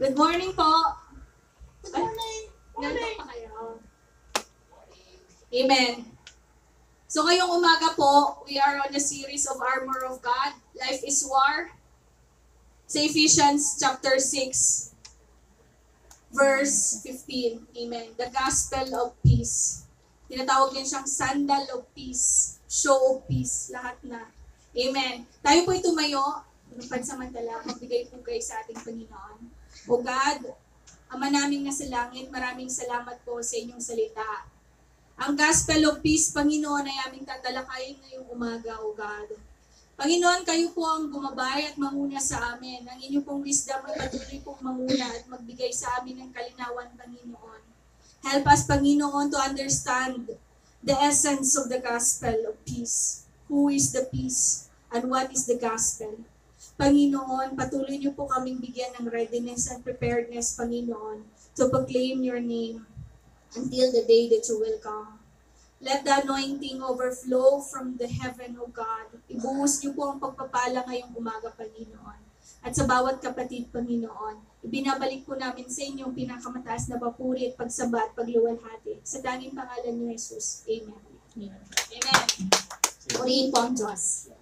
Good morning po. Good morning. Nandito pa kayo. Amen. So ngayong umaga po, we are on the series of Armor of God. Life is War. Sa Ephesians chapter 6, verse 15. Amen. The Gospel of Peace. Tinatawag din siyang Sandal of Peace, Show of Peace, lahat na. Amen. Tayo po tumayo, pansamantala, magbigay-pugay sa ating Panginoon. O God, Ama namin na sa langit, maraming salamat po sa inyong salita. Ang Gospel of Peace, Panginoon, ay aming tatalakayin ngayong umaga, O God. Panginoon, kayo po ang gumabay at manguna sa amin. Ang inyong pong wisdom ay patuloy pong manguna at magbigay sa amin ng kalinawan, Panginoon. Help us, Panginoon, to understand the essence of the Gospel of Peace. Who is the peace and what is the Gospel? Panginoon, patuloy niyo po kaming bigyan ng readiness and preparedness, Panginoon, to proclaim your name until the day that you will come. Let the anointing overflow from the heaven, O God. Ibuhos niyo po ang pagpapala ngayong umaga, Panginoon. At sa bawat kapatid, Panginoon, ibinabalik po namin sa inyong pinakamataas na papuri at pagsamba at pagluwalhati. Sa tanging pangalan ni Jesus. Amen. Amen. Amen. Purihin po ang Diyos.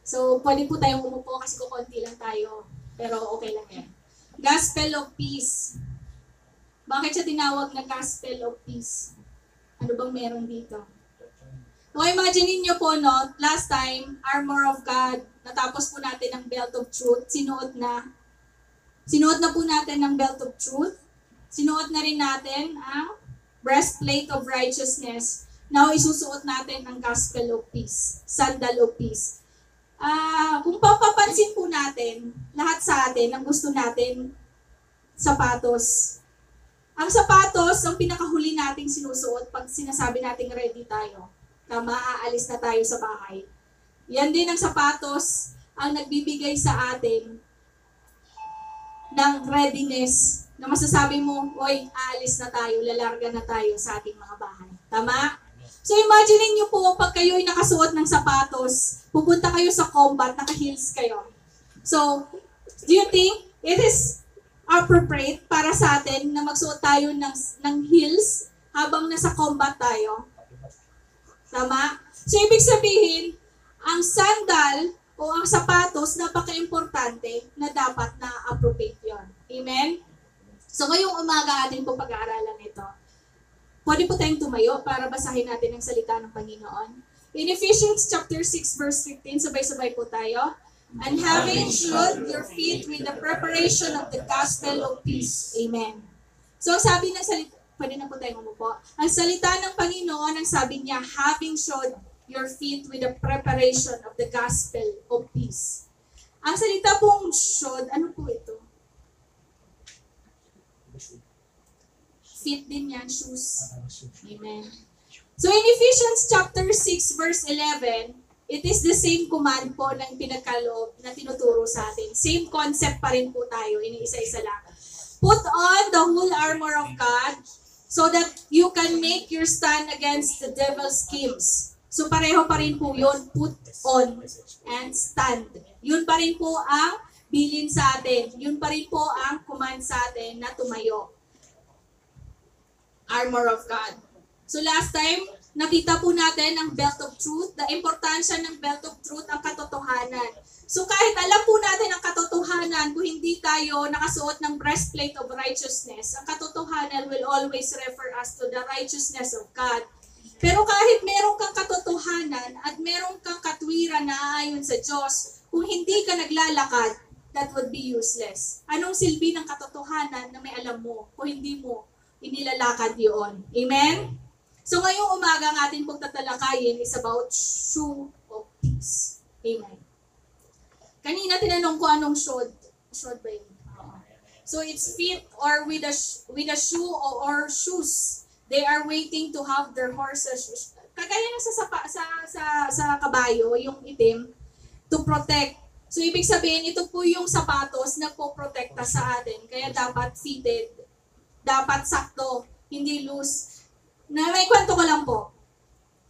So, pwede po tayong umupo kasi kukunti lang tayo. Pero okay lang yan. Gospel of Peace. Bakit siya tinawag na Gospel of Peace? Ano bang meron dito? So, imagine niyo po, no, last time, Armor of God, natapos po natin ang Belt of Truth, sinuot na po natin ang Belt of Truth, sinuot na rin natin ang Breastplate of Righteousness. Now, isusuot natin ang Gospel of Peace, Sandal of Peace. Kung papapansin po natin, lahat sa atin, ang gusto natin, sapatos. Ang sapatos, ang pinakahuli nating sinusuot pag sinasabi nating ready tayo. Tama, aalis na tayo sa bahay. Yan din ang sapatos ang nagbibigay sa atin ng readiness na masasabi mo, oy, aalis na tayo, lalarga na tayo sa ating mga bahay. Tama? So imagine niyo po, pag kayo ay nakasuot ng sapatos, pupunta kayo sa combat, naka-heels kayo. So, do you think it is appropriate para sa atin na magsuot tayo ng heels habang nasa combat tayo? Tama? So, ibig sabihin, ang sandal o ang sapatos, napaka-importante na dapat na appropriate yon. Amen? So, ngayong umaga atin po pag-aaralan ito. Pwede po tayong tumayo para basahin natin ang salita ng Panginoon. In Ephesians chapter 6 verse 15, sabay-sabay po tayo. And having shod your feet with the preparation of the gospel of peace. Amen. So, sabi ng salita, pwede na po tayong umupo. Ang salita ng Panginoon, ang sabi niya, having shod your feet with the preparation of the gospel of peace. Ang salita pong shod, ano po ito? Feet din yan, shoes. Amen. So in Ephesians chapter 6 verse 11, it is the same command po ng pinagkaloob na tinuturo sa atin. Same concept pa rin po tayo, iniisa-isa lang. Put on the whole armor of God so that you can make your stand against the devil's schemes. So pareho pa rin po yun, put on and stand. Yun pa rin po ang bilin sa atin. Yun pa rin po ang command sa atin na tumayo. Armor of God. So last time, nakita po natin ang belt of truth, the importansya ng belt of truth, ang katotohanan. So kahit alam po natin ang katotohanan, kung hindi tayo nakasuot ng breastplate of righteousness, ang katotohanan will always refer us to the righteousness of God. Pero kahit meron kang katotohanan at meron kang katwiran na ayon sa Diyos, kung hindi ka naglalakad, that would be useless. Anong silbi ng katotohanan na may alam mo kung hindi mo inilalakad yun? Amen? So ngayong umaga ang ating pong tatalakayin is about shoe of peace. Amen. Kanina tinanong ko anong shod. Shod ba yun? So it's feet or with a shoe or shoes. They are waiting to have their horses. Kagaya ng sa kabayo, yung itim, to protect. So ibig sabihin, ito po yung sapatos na po-protekta sa atin. Kaya dapat fitted. Dapat sakto, hindi loose. Na may kwento ko lang po.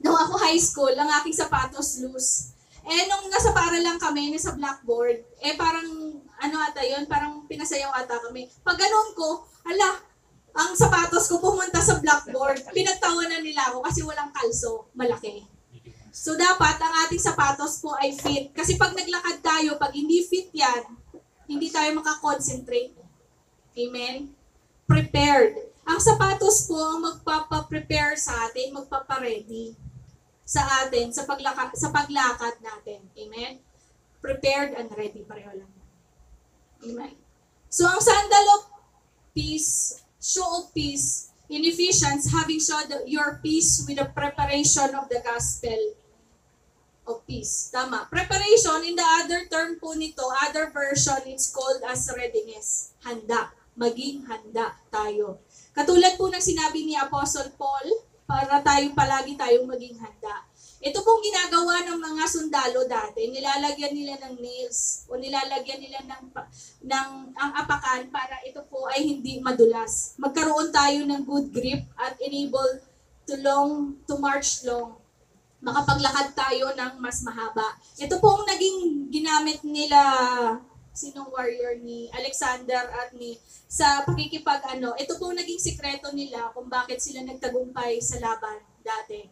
Nung ako high school, ang aking sapatos loose. Nung nasa paaralan kami, nasa blackboard, parang, ano ata yun, parang pinasayaw ata kami. Pag ganun ko, ang sapatos ko pumunta sa blackboard, pinagtawanan nila ako kasi walang kalso, malaki. So dapat ang ating sapatos po ay fit. Kasi pag naglakad tayo, pag hindi fit yan, hindi tayo makakonsentrate. Amen? Prepared. Ang sapatos po ang magpapaprepare sa atin, magpapaready sa atin sa paglakad natin. Amen? Prepared and ready. Pareho lang. Amen? So ang sandal of peace, show of peace, in Ephesians, having showed your peace with the preparation of the gospel of peace. Tama. Preparation, in the other term po nito, other version, it's called as readiness. Handa. Maging handa tayo. Katulad po ng sinabi ni Apostle Paul, para palagi tayong maging handa. Ito pong ginagawa ng mga sundalo dati, nilalagyan nila ng nails o nilalagyan nila ng ang apakan para ito po ay hindi madulas. Magkaroon tayo ng good grip at enable to march long. Makapaglakad tayo ng mas mahaba. Ito pong naging ginamit nila sinong warrior ni Alexander at sa ito po naging sikreto nila kung bakit sila nagtagumpay sa laban dati.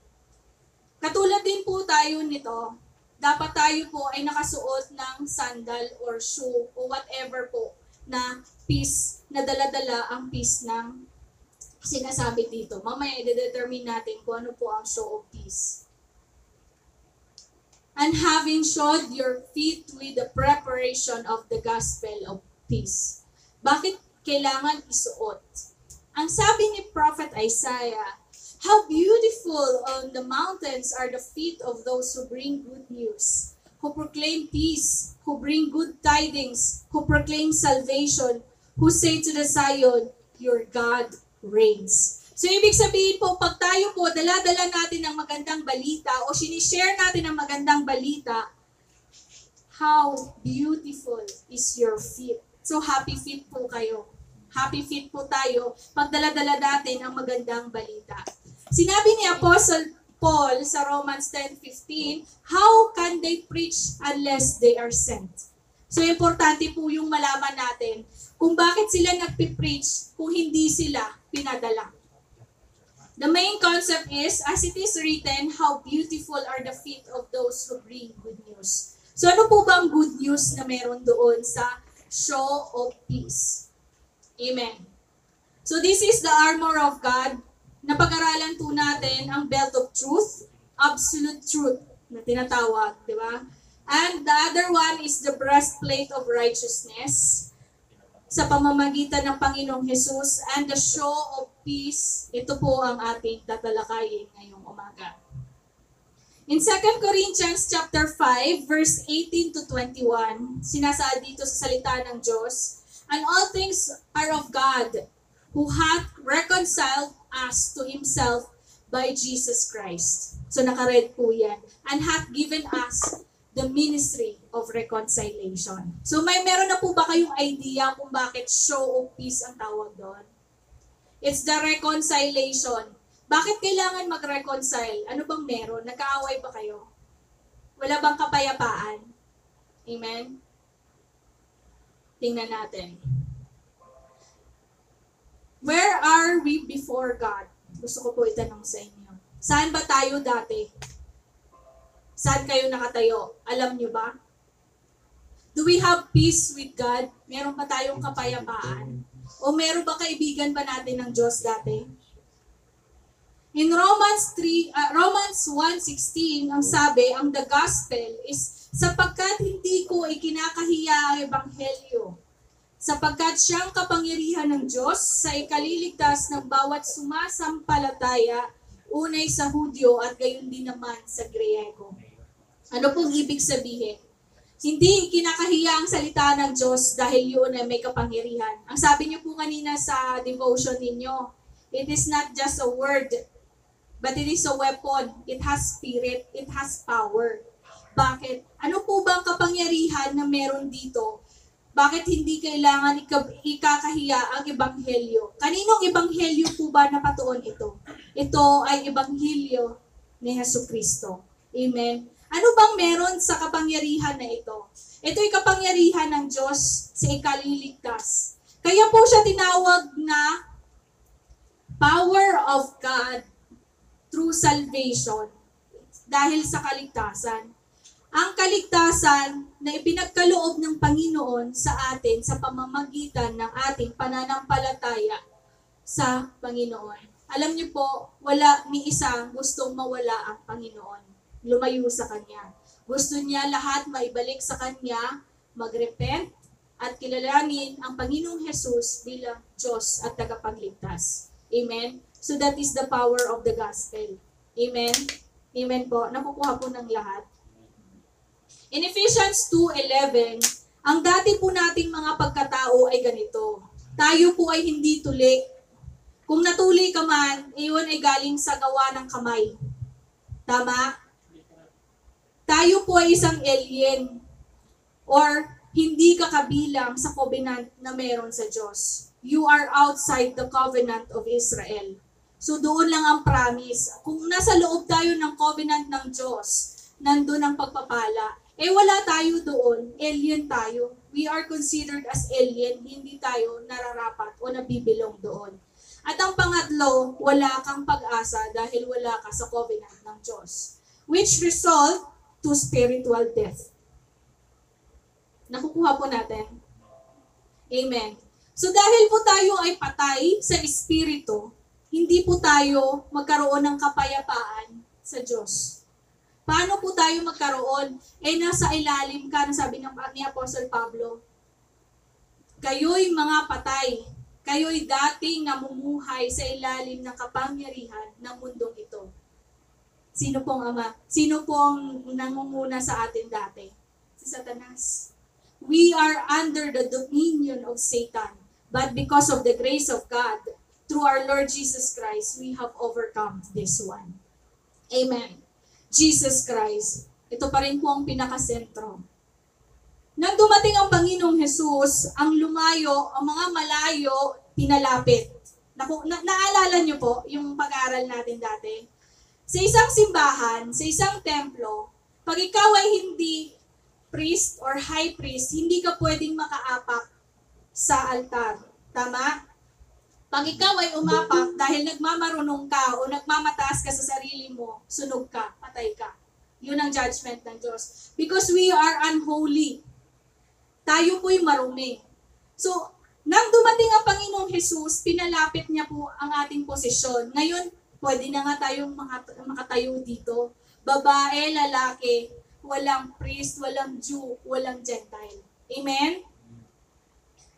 Katulad din po tayo nito, dapat tayo po ay nakasuot ng sandal or shoe o whatever po na piece na dala-dala ang piece ng sinasabi dito. Mamaya i-determine natin kung ano po ang show of peace. And having shod your feet with the preparation of the gospel of peace. Bakit kailangan isuot? Ang sabi ni Prophet Isaiah, how beautiful on the mountains are the feet of those who bring good news, who proclaim peace, who bring good tidings, who proclaim salvation, who say to the Zion, your God reigns. So, ibig sabihin po, pag tayo po, dala-dala natin ang magandang balita o sinishare natin ang magandang balita, how beautiful is your feet. So, happy feet po kayo. Happy feet po tayo pag dala-dala natin ang magandang balita. Sinabi ni Apostle Paul sa Romans 10:15, how can they preach unless they are sent? So, importante po yung malaman natin kung bakit sila nagpipreach kung hindi sila pinadala. The main concept is, as it is written, how beautiful are the feet of those who bring good news. So ano po ba ang good news na meron doon sa show of peace? Amen. So this is the armor of God. Napag-aralan po natin ang belt of truth, absolute truth na tinatawag, di ba? And the other one is the breastplate of righteousness sa pamamagitan ng Panginoong Jesus, and the show of peace. Ito po ang ating tatalakayin ngayong umaga. In 2 Corinthians chapter 5, verse 18 to 21, sinasaad dito sa salita ng Diyos, and all things are of God, who hath reconciled us to Himself by Jesus Christ. So nakaread po yan. And hath given us the ministry of reconciliation. So meron na po ba kayong idea kung bakit show of peace ang tawag doon? It's the reconciliation. Bakit kailangan mag-reconcile? Ano bang meron? Nagkaaway ba kayo? Wala bang kapayapaan? Amen? Tingnan natin. Where are we before God? Gusto ko po itanong sa inyo. Saan ba tayo dati? Saan kayo nakatayo? Alam nyo ba? Do we have peace with God? Meron ba tayong kapayapaan? O meron ba kaibigan ba natin ng Diyos dati? In Romans 1:16, ang sabi, ang the gospel is, sapagkat hindi ko ikinakahiya ang ebanghelyo, sapagkat siyang kapangyarihan ng Diyos sa ikaliligtas ng bawat sumasampalataya, unay sa Hudyo at gayon din naman sa Griego. Ano pong ibig sabihin? Hindi kinakahiya ang salita ng Diyos dahil yun ay may kapangyarihan. Ang sabi niyo po kanina sa devotion ninyo, it is not just a word, but it is a weapon. It has spirit. It has power. Bakit? Ano po ba ang kapangyarihan na meron dito? Bakit hindi kailangan ikakahiya ang ebanghelyo? Kaninong ebanghelyo po ba napatuon ito? Ito ay ebanghelyo ni Jesucristo. Amen? Ano bang meron sa kapangyarihan na ito? Ito'y kapangyarihan ng Diyos sa ikaliligtas. Kaya po siya tinawag na power of God through salvation dahil sa kaligtasan. Ang kaligtasan na ipinagkaloob ng Panginoon sa atin sa pamamagitan ng ating pananampalataya sa Panginoon. Alam niyo po, wala ni isa gustong mawala ang Panginoon. Lumayo sa Kanya. Gusto niya lahat maibalik sa Kanya, magrepent, at kilalanin ang Panginoong Jesus bilang Diyos at tagapagligtas. Amen? So that is the power of the gospel. Amen? Amen po. Nakukuha po ng lahat. In Ephesians 2:11, ang dati po nating mga pagkatao ay ganito. Tayo po ay hindi tuli. Kung natuli ka man, iyon ay galing sa gawa ng kamay. Tama? Tayo po ay isang alien or hindi ka kabilang sa covenant na meron sa Diyos. You are outside the covenant of Israel. So doon lang ang promise. Kung nasa loob tayo ng covenant ng Diyos, nandun ang pagpapala. Wala tayo doon. Alien tayo. We are considered as alien. Hindi tayo nararapat o nabibilong doon. At ang pangatlo, wala kang pag-asa dahil wala ka sa covenant ng Diyos. Which result to spiritual death. Nakukuha po natin. Amen. So dahil po tayo ay patay sa espiritu, hindi po tayo magkaroon ng kapayapaan sa Diyos. Paano po tayo magkaroon? Nasa ilalim ka, sabi ni Apostle Pablo, kayo'y mga patay. Kayo'y dating namumuhay sa ilalim ng kapangyarihan ng mundong ito. Sino pong ama? Sino pong nangunguna sa atin dati? Si Satanas. We are under the dominion of Satan. But because of the grace of God, through our Lord Jesus Christ, we have overcome this one. Amen. Jesus Christ. Ito pa rin po ang pinakasentro. Nang dumating ang Panginoong Jesus, ang lumayo, ang mga malayo, pinalapit. Naalala niyo po yung pag-aaral natin dati? Sa isang simbahan, sa isang templo, pag ikaw ay hindi priest or high priest, hindi ka pwedeng makaapak sa altar. Tama? Pag ikaw ay umapak dahil nagmamarunong ka o nagmamataas ka sa sarili mo, sunog ka, patay ka. Yun ang judgment ng Diyos. Because we are unholy. Tayo po'y marumi. So, nang dumating ang Panginoong Jesus, pinalapit niya po ang ating posisyon. Ngayon, pwede na nga tayong makatayo dito. Babae, lalaki, walang priest, walang Jew, walang Gentile. Amen?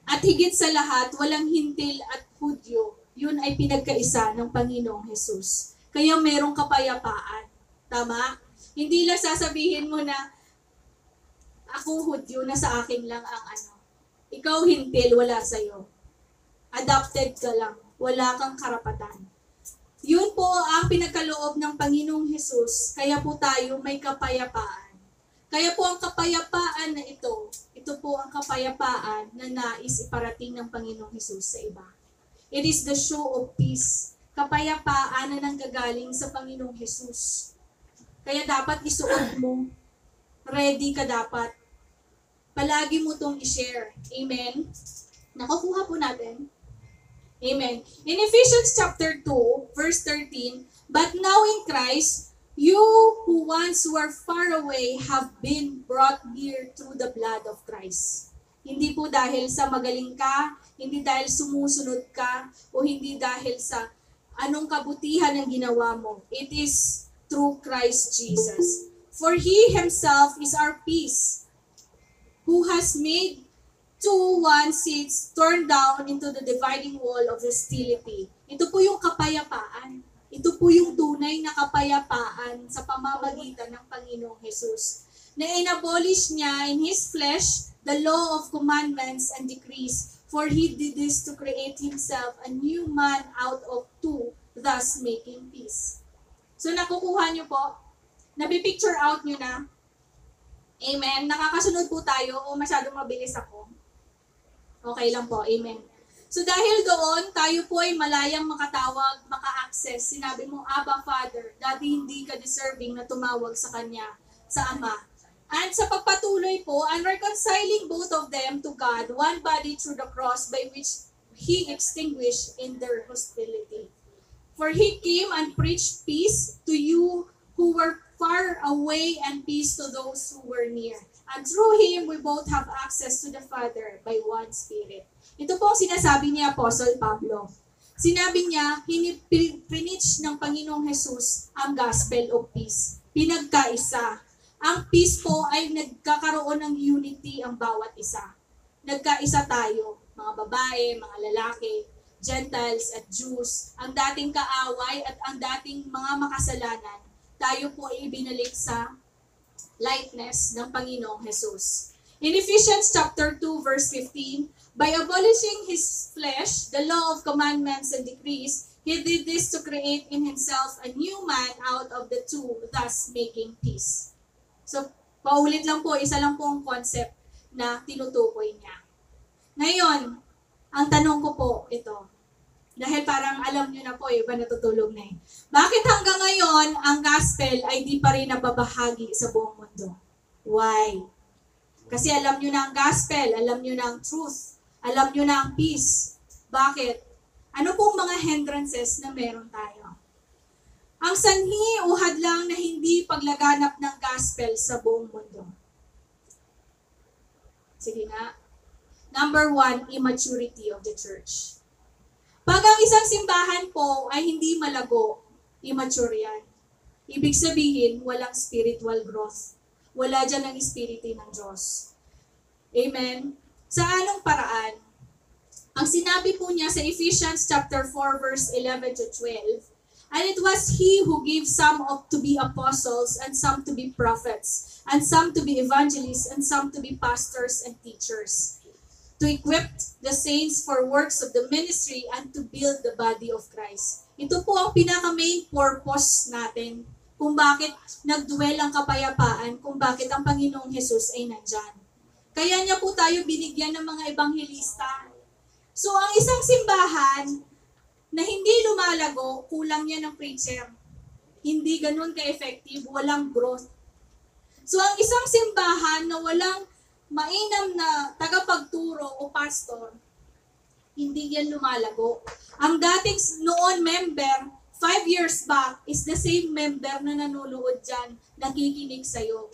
At higit sa lahat, walang hintil at Hudyo. Yun ay pinagkaisa ng Panginoong Jesus. Kaya merong kapayapaan. Tama? Hindi lang sasabihin mo na, ako Hudyo, na sa akin lang ang ano. Ikaw hintil, wala sa'yo. Adopted ka lang. Wala kang karapatan. Yun po ang pinagkaloob ng Panginoong Jesus. Kaya po tayo may kapayapaan. Kaya po ang kapayapaan na ito po ang kapayapaan na nais iparating ng Panginoong Jesus sa iba. It is the show of peace. Kapayapaan na nanggagaling sa Panginoong Jesus. Kaya dapat isuot mo. Ready ka dapat. Palagi mo itong i-share. Amen? Nakukuha po natin. Amen. In Ephesians chapter 2, verse 13, but now in Christ, you who once were far away have been brought near through the blood of Christ. Hindi po dahil sa magaling ka, hindi dahil sumusunod ka, o hindi dahil sa anong kabutihan ang ginawa mo. It is through Christ Jesus. For He Himself is our peace, who has made one seats turned down into the dividing wall of hostility. Ito po yung kapayapaan. Ito po yung tunay na kapayapaan sa pamamagitan ng Panginoong Jesus. Na inabolish niya in His flesh the law of commandments and decrees, for He did this to create Himself a new man out of two, thus making peace. So nakukuha niyo po? Nabipicture out niyo na? Amen? Nakakasunod po tayo o masyadong mabilis ako? Okay lang po. Amen. So dahil doon, tayo po ay malayang makatawag, maka-access. Sinabi mo, Abba Father, dati hindi ka deserving na tumawag sa Kanya. sa Ama. And sa pagpatuloy po, and reconciling both of them to God, one body through the cross by which He extinguished in their hostility. For He came and preached peace to you who were far away and peace to those who were near. And through Him, we both have access to the Father by one Spirit. Ito po ang sinasabi ni Apostle Pablo. Sinabi niya, pinitch ng Panginoong Jesus ang gospel of peace. Pinagkaisa. Ang peace po ay nagkakaroon ng unity ang bawat isa. Nagkaisa tayo, mga babae, mga lalaki, Gentiles at Jews, ang dating kaaway at ang dating mga makasalanan, tayo po ay ibinalik sa likeness ng Panginoong Jesus. In Ephesians chapter 2 verse 15, by abolishing His flesh, the law of commandments and decrees, He did this to create in Himself a new man out of the two, thus making peace. So, paulit lang po, isa lang po ang concept na tinutukoy niya. Ngayon, ang tanong ko po ito, dahil parang alam niyo na po, iba natutulog na eh. Bakit hanggang ngayon, ang gospel ay di pa rin nababahagi sa buong mundo? Why? Kasi alam niyo na ang gospel, alam niyo na ang truth, alam niyo na ang peace. Bakit? Ano pong mga hindrances na meron tayo? Ang sanhi o hadlang na hindi paglaganap ng gospel sa buong mundo. Sige nga. Number 1, immaturity of the church. Pag ang isang simbahan po ay hindi malago, immature yan. Ibig sabihin, walang spiritual growth. Wala dyan ang espiritu ng Diyos. Amen? Sa anong paraan? Ang sinabi po niya sa Ephesians chapter 4 verse 11 to 12, and it was He who gave some to be apostles, and some to be prophets, and some to be evangelists, and some to be pastors and teachers, to equip the saints for works of the ministry and to build the body of Christ. Ito po ang pinaka-main purpose natin kung bakit nagduwel ang kapayapaan, kung bakit ang Panginoong Jesus ay nandyan. Kaya niya po tayo binigyan ng mga ebanghelista. So ang isang simbahan na hindi lumalago, kulang niya ng preacher. Hindi ganun ka-effective, walang growth. So ang isang simbahan na walang mainam na tagapagturo o pastor, hindi yan lumalago. Ang dating noon member, 5 years back, is the same member na nanunood dyan, nakikinig sa'yo.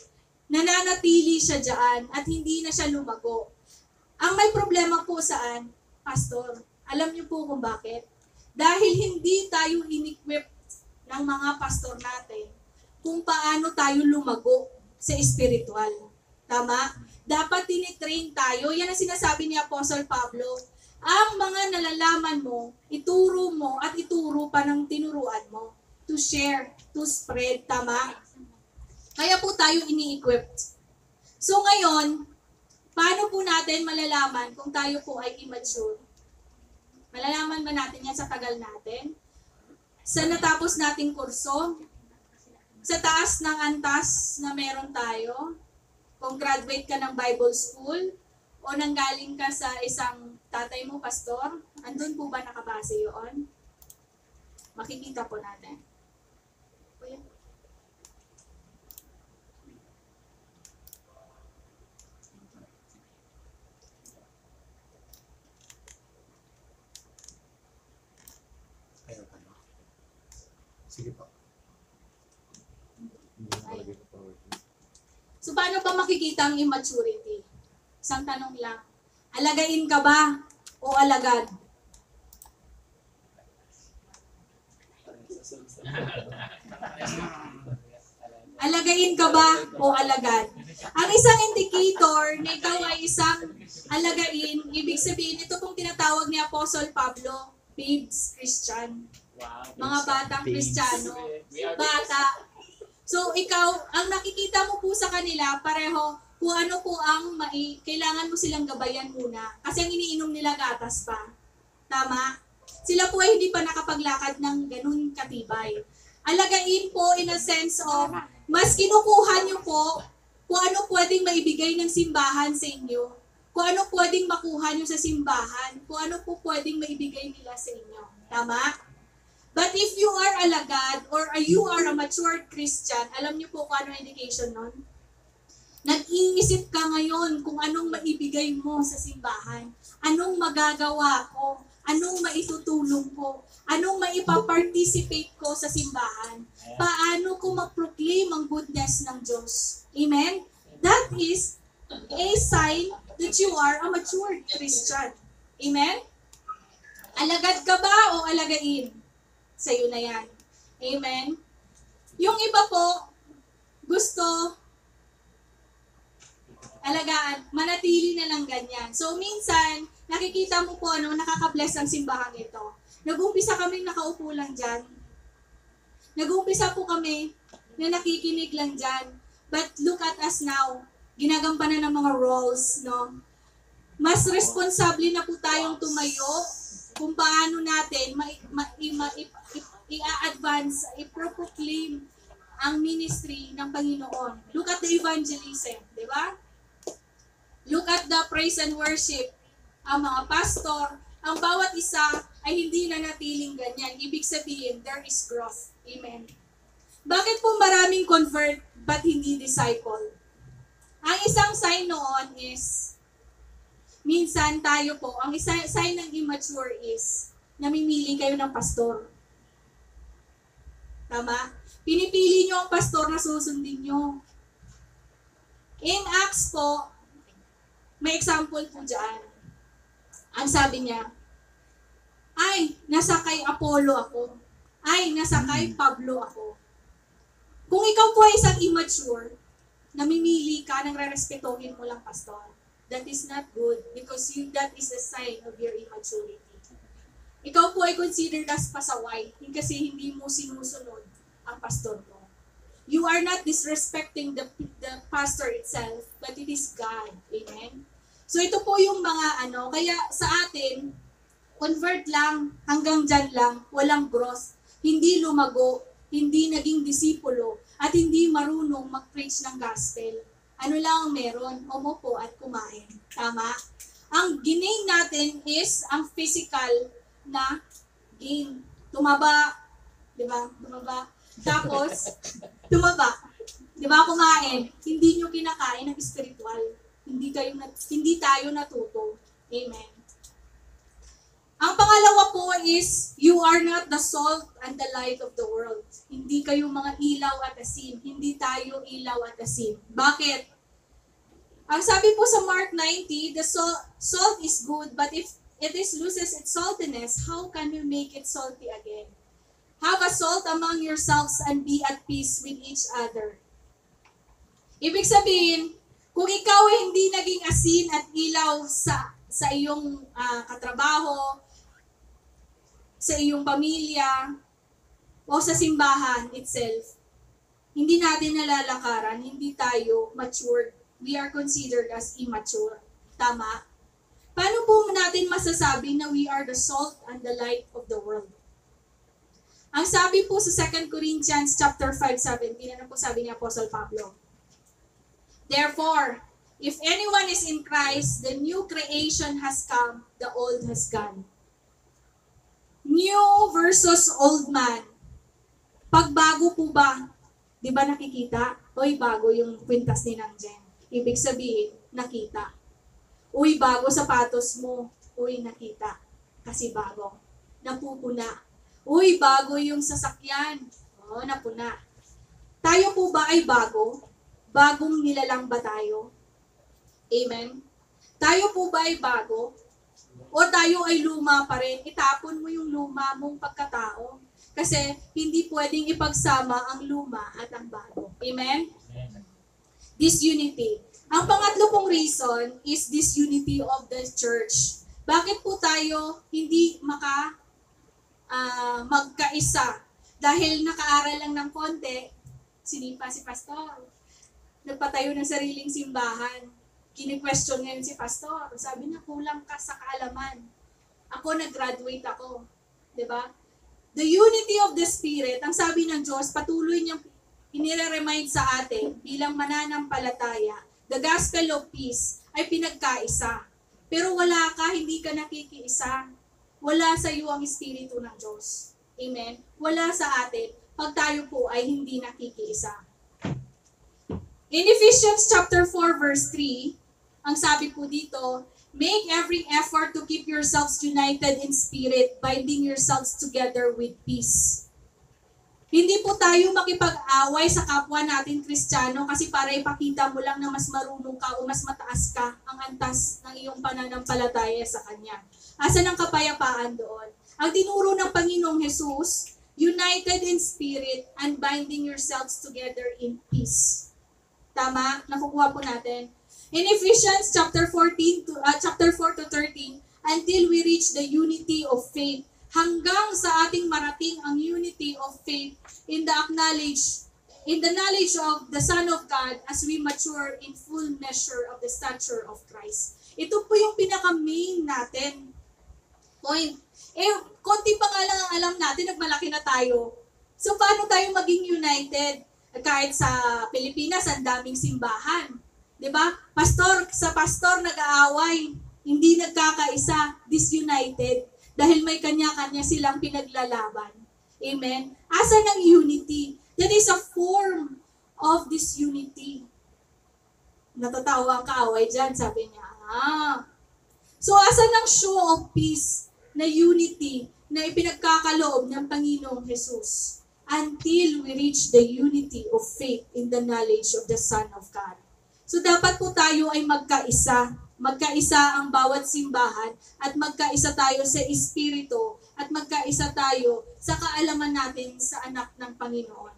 Nananatili siya dyan at hindi na siya lumago. Ang may problema po saan? Pastor. Alam niyo po kung bakit? Dahil hindi tayo in-equip ng mga pastor natin kung paano tayo lumago sa espiritual. Tama? Dapat tinitrain tayo. Yan ang sinasabi ni Apostle Pablo. Ang mga nalalaman mo, ituro mo at ituro pa ng tinuruan mo. To share, to spread. Tama? Kaya po tayo ini-equip. So ngayon, paano po natin malalaman kung tayo po ay immature? Malalaman ba natin yan sa tagal natin? Sa natapos nating kurso? Sa taas ng antas na meron tayo? Kung graduate ka ng Bible school? O nanggaling ka sa isang tatay mo, pastor? Andun po ba nakabase yun? Makikita po natin. Sige po. So, paano ba makikita ang immaturity? Isang tanong lang. Alagain ka ba o alagad? Alagain ka ba o alagad? Ang isang indicator na ikaw ay isang alagain, ibig sabihin, ito pong tinatawag ni Apostle Pablo, babes Christian. Mga batang Kristiyano. Bata. So, ikaw, ang nakikita mo po sa kanila, pareho, kung ano po ang kailangan mo silang gabayan muna. Kasi ang iniinom nila gatas pa. Tama? Sila po ay hindi pa nakapaglakad ng ganun katibay. Alagain po in a sense of, mas kinukuha nyo po kung ano pwedeng maibigay ng simbahan sa inyo. Kung ano pwedeng makuha nyo sa simbahan. Kung ano po pwedeng maibigay nila sa inyo. Tama? But if you are alagad or you are a mature Christian, alam niyo po kung ano indication nun? Nag-iisip ka ngayon kung anong maibigay mo sa simbahan. Anong magagawa ko? Anong maitutulong ko? Anong maipaparticipate ko sa simbahan? Paano ko ma-proclaim ang goodness ng Diyos? Amen? That is a sign that you are a mature Christian. Amen? Alagad ka ba o alagain? Sa'yo na yan. Amen? Yung iba po, gusto alagaan, manatili na lang ganyan. So, minsan, nakikita mo po, nakaka-bless ang simbahan ito. Nag-umpisa kaming nakaupo lang dyan. Nag-umpisa po kami na nakikinig lang dyan. But look at us now. Ginagampanan ng mga roles, no? Mas responsable na po tayong tumayo kung paano natin i-advance, i-proclaim ang ministry ng Panginoon. Look at the evangelism, di ba? Look at the praise and worship. Ang mga pastor, ang bawat isa ay hindi na natiling ganyan. Ibig sabihin, there is growth. Amen. Bakit po maraming convert but hindi disciple? Ang isang sign noon is, minsan tayo po, ang isang sign ng immature is, namimili kayo ng pastor. Tama? Pinipili nyo ang pastor na susundin nyo. In Acts po, may example po dyan. Ang sabi niya, ay, nasa kay Apollo ako. Ay, nasa kay Pablo ako. Kung ikaw po ay isang immature, namimili ka ng re-respetohin mo lang pastor. That is not good because that is a sign of your immaturity. Ikaw po ay considered as pasaway kasi hindi mo sinusunod ang pastor mo. You are not disrespecting the pastor itself, but it is God. Amen? So ito po yung mga kaya sa atin, convert lang, hanggang dyan lang, walang growth, hindi lumago, hindi naging disipulo, at hindi marunong mag-preach ng gospel. Ano lang ang meron? Umupo at kumain. Tama? Ang ginain natin is ang physical na gain. Tumaba. Di ba? Tumaba. Tapos, tumaba. Di ba? Kumain. Hindi nyo kinakain ng spiritual. Hindi tayo natuto. Amen. Ang pangalawa po is, you are not the salt and the light of the world. Hindi kayo mga ilaw at asin. Hindi tayo ilaw at asin. Bakit? Ang sabi po sa Mark 90, the salt is good, but if it loses its saltiness, how can you make it salty again? Have a salt among yourselves and be at peace with each other. Ibig sabihin, kung ikaw ay hindi naging asin at ilaw sa iyong katrabaho, sa iyong pamilya, o sa simbahan itself, hindi natin nalalakaran, hindi tayo matured. We are considered as immature. Tama? Paano po natin masasabi na we are the salt and the light of the world? Ang sabi po sa 2 Corinthians chapter 5:17, ano po sabi ni Apostle Pablo? Therefore, if anyone is in Christ, the new creation has come, the old has gone. New versus old man. Pagbago po ba? Di ba nakikita? Uy, bago yung kwintas ni Nang Jen. Ibig sabihin, nakita. Uy, bago sapatos mo. Uy, nakita. Kasi bago. Napupuna. Uy, bago yung sasakyan. Oo, napuna. Tayo po ba ay bago? Bagong nilalang ba tayo? Amen? Tayo po ba ay bago? O tayo ay luma pa rin? Itapon mo yung luma mong pagkatao. Kasi hindi pwedeng ipagsama ang luma at ang bago. Amen? Disunity. Ang pangatlo pong reason is disunity of the church. Bakit po tayo hindi magkaisa? Dahil nakaaral lang ng konti, sinipa si pastor. Nagpatayo ng sariling simbahan. Kini-question ngayon si pastor. Sabi niya, kulang ka sa kaalaman. Ako, nag-graduate ako. Diba? The unity of the Spirit, ang sabi ng Diyos, patuloy niyang inire-remind sa atin bilang mananampalataya, the gospel of peace ay pinagkaisa. Pero wala ka, hindi ka nakikiisa. Wala sa iyo ang Espiritu ng Diyos. Amen? Wala sa atin pag tayo po ay hindi nakikiisa. In Ephesians chapter 4 verse 3, ang sabi po dito, make every effort to keep yourselves united in spirit, binding yourselves together with peace. Hindi po tayo makipag-away sa kapwa natin Kristiyano kasi para ipakita mo lang na mas marunong ka o mas mataas ka ang antas ng iyong pananampalataya sa Kanya. Asan ang kapayapaan doon? Ang tinuro ng Panginoong Jesus, united in spirit and binding yourselves together in peace. Tama? Nakukuha po natin. In Ephesians chapter 4 to 13, until we reach the unity of faith, hanggang sa ating marating ang unity of faith in the knowledge of the Son of God as we mature in full measure of the stature of Christ. Ito po yung pinaka-main natin. Point. Konti pa nga lang ang alam natin, nagmalaki na tayo. So, paano tayo maging united? Kahit sa Pilipinas, ang daming simbahan. 'Di ba? Sa pastor nag-aaway, hindi nagkakaisa, disunited. Dahil may kanya-kanya silang pinaglalaban. Amen? Asan ang unity? That is a form of this unity. Natatawa ang kaaway dyan, sabi niya. So, asan ang show of peace na unity na ipinagkakaloob ng Panginoong Jesus? Until we reach the unity of faith in the knowledge of the Son of God. So, dapat po tayo ay magkaisa. Magkaisa ang bawat simbahan at magkaisa tayo sa Espiritu at magkaisa tayo sa kaalaman natin sa anak ng Panginoon.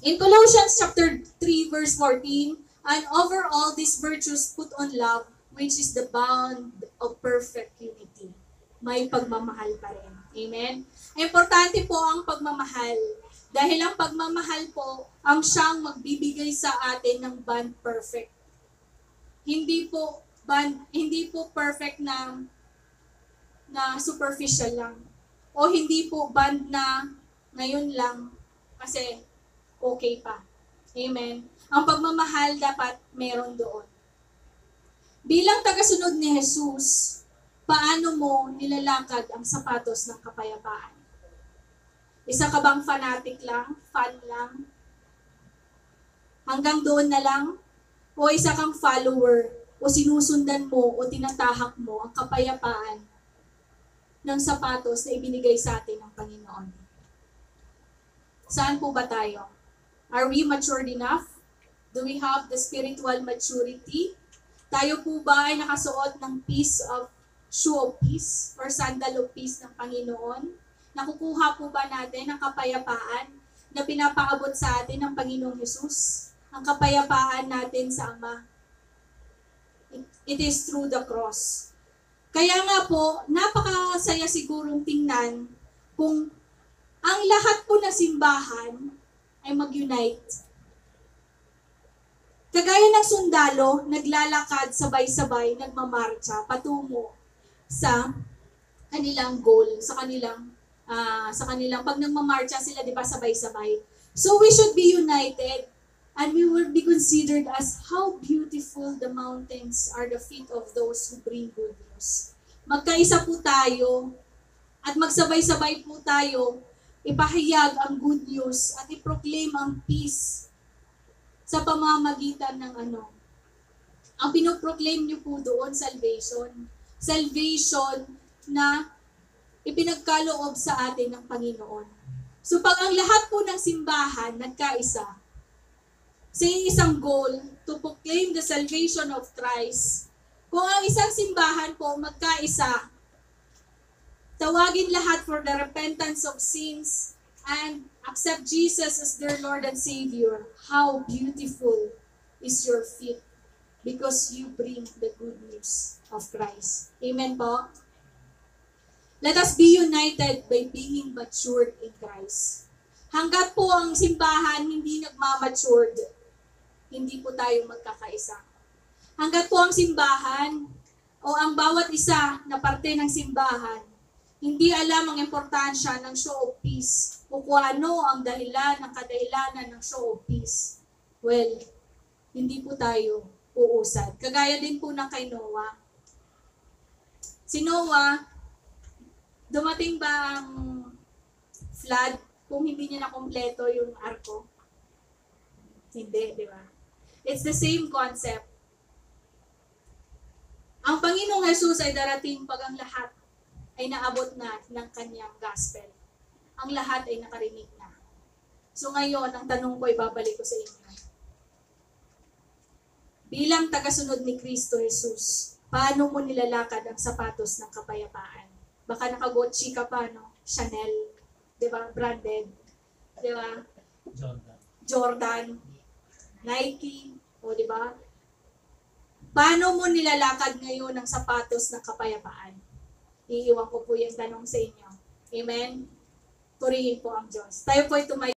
In Colossians chapter 3 verse 14, and over all these virtues put on love, which is the bond of perfect unity. May pagmamahal pa rin. Amen? Importante po ang pagmamahal dahil ang pagmamahal po ang siyang magbibigay sa atin ng bond perfect. Hindi po perfect na superficial lang. O hindi po bond na ngayon lang kasi okay pa. Amen. Ang pagmamahal dapat meron doon. Bilang tagasunod ni Jesus, paano mo nilalakad ang sapatos ng kapayapaan? Isa ka bang fanatic lang? Fan lang? Hanggang doon na lang? O isa kang follower? O sinusundan mo o tinatahak mo ang kapayapaan ng sapatos na ibinigay sa atin ng Panginoon? Saan po ba tayo? Are we matured enough? Do we have the spiritual maturity? Tayo po ba ay nakasuot ng shoe of peace or sandal of peace ng Panginoon? Nakukuha po ba natin ang kapayapaan na pinapaabot sa atin ng Panginoong Jesus? Ang kapayapaan natin sa Ama. It is through the cross. Kaya nga po, napakasaya sigurong tingnan kung ang lahat po na simbahan ay mag-unite. Kagaya ng sundalo, naglalakad sabay-sabay, nagmamarcha patungo sa kanilang goal, sa kanilang pag nagmamarcha sila, di ba, sabay-sabay. So we should be united. And we will be considered as how beautiful the mountains are the feet of those who bring good news. Magkaisa po tayo at magsabay-sabay po tayo ipahayag ang good news at iproclaim ang peace sa pamamagitan ng Ang pinoproclaim niyo po doon, salvation. Salvation na ipinagkaloob sa atin ng Panginoon. So pag ang lahat po ng simbahan nagkaisa, sa isang goal to proclaim the salvation of Christ. Kung ang isang simbahan po magkaisa, tawagin lahat for the repentance of sins and accept Jesus as their Lord and Savior. How beautiful is your feet because you bring the good news of Christ. Amen po? Let us be united by being matured in Christ. Hanggat po ang simbahan hindi nagmamatured, hindi po tayo magkakaisa. Hanggat po ang simbahan o ang bawat isa na parte ng simbahan, hindi alam ang importansya ng show of peace o kung ano ang dahilan, ang kadahilanan ng show of peace. Well, hindi po tayo uusad. Kagaya din po ng kay Noah. Si Noah, dumating ba ang flood kung hindi niya na kumpleto yung arko? Hindi, di ba? It's the same concept. Ang Panginoong Jesus ay darating pag ang lahat ay naabot na ng kanyang gospel. Ang lahat ay nakarinig na. So ngayon, ang tanong ko ay babalik ko sa inyo. Bilang tagasunod ni Kristo Jesus, paano mo nilalakad ang sapatos ng kapayapaan? Baka naka-Gucci ka pa, no? Chanel, di ba? Branded. Di ba? Jordan. Nike, o di ba? Paano mo nilalakad ngayon ang sapatos ng kapayapaan? Iiwan ko po yung tanong sa inyo. Amen? Purihin po ang Diyos. Tayo po ay tumayo.